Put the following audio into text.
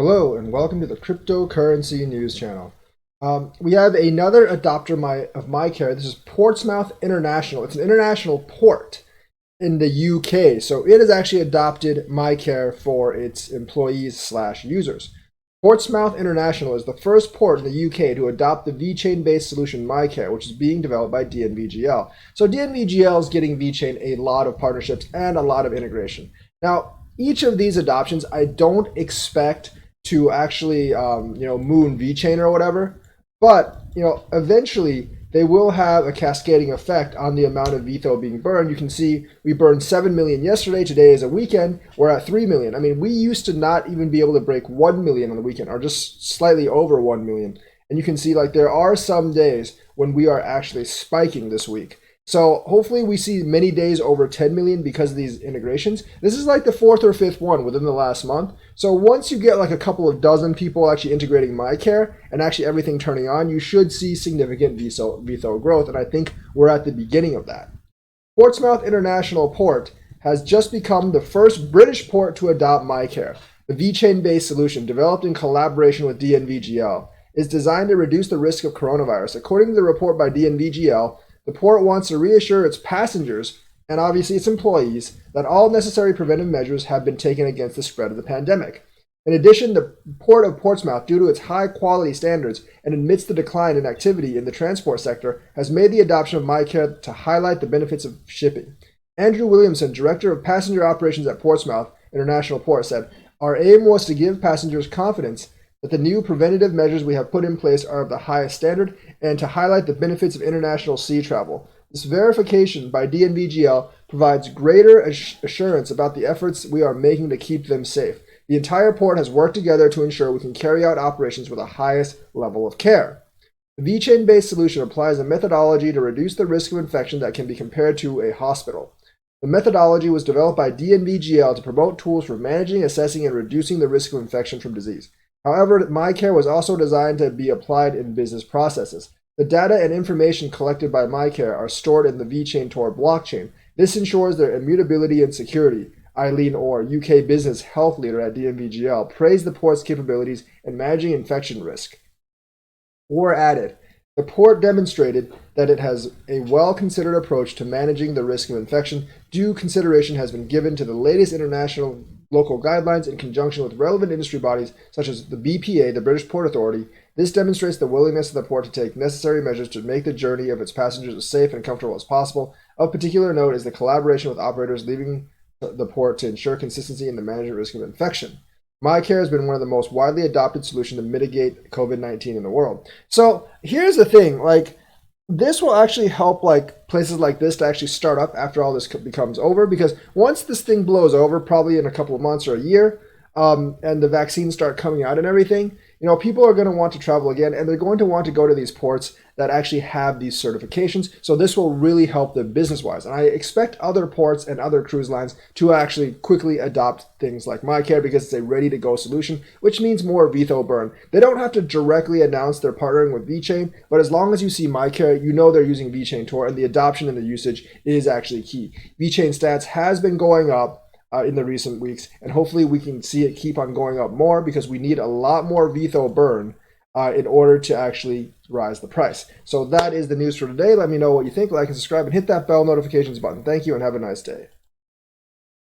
Hello and welcome to the Cryptocurrency News Channel. We have another adopter of Mycare. This is Portsmouth International. It's an international port in the UK, so it has actually adopted Mycare for its employees/users. Portsmouth International is the first port in the UK to adopt the Vechain-based solution Mycare, which is being developed by DNVGL. So DNVGL is getting Vechain a lot of partnerships and a lot of integration. Now, each of these adoptions, I don't expect to actually moon Vechain or whatever, but eventually they will have a cascading effect on the amount of VTHO being burned. You can see we burned 7 million yesterday. Today is a weekend. We're at 3 million. I mean, we used to not even be able to break 1 million on the weekend, or just slightly over 1 million. And you can see like there are some days when we are actually spiking this week. So hopefully we see many days over 10 million because of these integrations. This is like the fourth or fifth one within the last month. So once you get like a couple of dozen people actually integrating Mycare and actually everything turning on, you should see significant VTHO growth. And I think we're at the beginning of that. Portsmouth International Port has just become the first British port to adopt Mycare. The Vechain-based solution, developed in collaboration with DNVGL, is designed to reduce the risk of coronavirus. According to the report by DNVGL, the port wants to reassure its passengers and obviously its employees that all necessary preventive measures have been taken against the spread of the pandemic. In addition, the Port of Portsmouth, due to its high quality standards and amidst the decline in activity in the transport sector, has made the adoption of Mycare to highlight the benefits of shipping. Andrew Williamson, Director of Passenger Operations at Portsmouth International Port, said, "Our aim was to give passengers confidence that the new preventative measures we have put in place are of the highest standard and to highlight the benefits of international sea travel. This verification by DNVGL provides greater assurance about the efforts we are making to keep them safe. The entire port has worked together to ensure we can carry out operations with the highest level of care." The Vechain-based solution applies a methodology to reduce the risk of infection that can be compared to a hospital. The methodology was developed by DNVGL to promote tools for managing, assessing, and reducing the risk of infection from disease. However, Mycare was also designed to be applied in business processes. The data and information collected by Mycare are stored in the Vechain Tor blockchain. This ensures their immutability and security. Eileen Orr, UK business health leader at DNVGL, praised the port's capabilities in managing infection risk. Orr added, "The port demonstrated that it has a well-considered approach to managing the risk of infection. Due consideration has been given to the latest international local guidelines in conjunction with relevant industry bodies such as the BPA, the British Port Authority. This demonstrates the willingness of the port to take necessary measures to make the journey of its passengers as safe and comfortable as possible. Of particular note is the collaboration with operators leaving the port to ensure consistency in the management risk of infection. Mycare has been one of the most widely adopted solutions to mitigate COVID-19 in the world." So here's the thing, this will actually help places like this to actually start up after all this becomes over, because once this thing blows over, probably in a couple of months or a year, and the vaccines start coming out and everything, people are going to want to travel again, and they're going to want to go to these ports that actually have these certifications. So this will really help them business-wise. And I expect other ports and other cruise lines to actually quickly adopt things like Mycare because it's a ready-to-go solution, which means more VTHO burn. They don't have to directly announce they're partnering with Vechain, but as long as you see Mycare, you know they're using Vechain Tor, and the adoption and the usage is actually key. Vechain stats has been going up in the recent weeks, and hopefully we can see it keep on going up more because we need a lot more VTHO burn in order to actually rise the price. So that is the news for today. Let me know what you think. Like and subscribe and hit that bell notifications button. Thank you and have a nice day.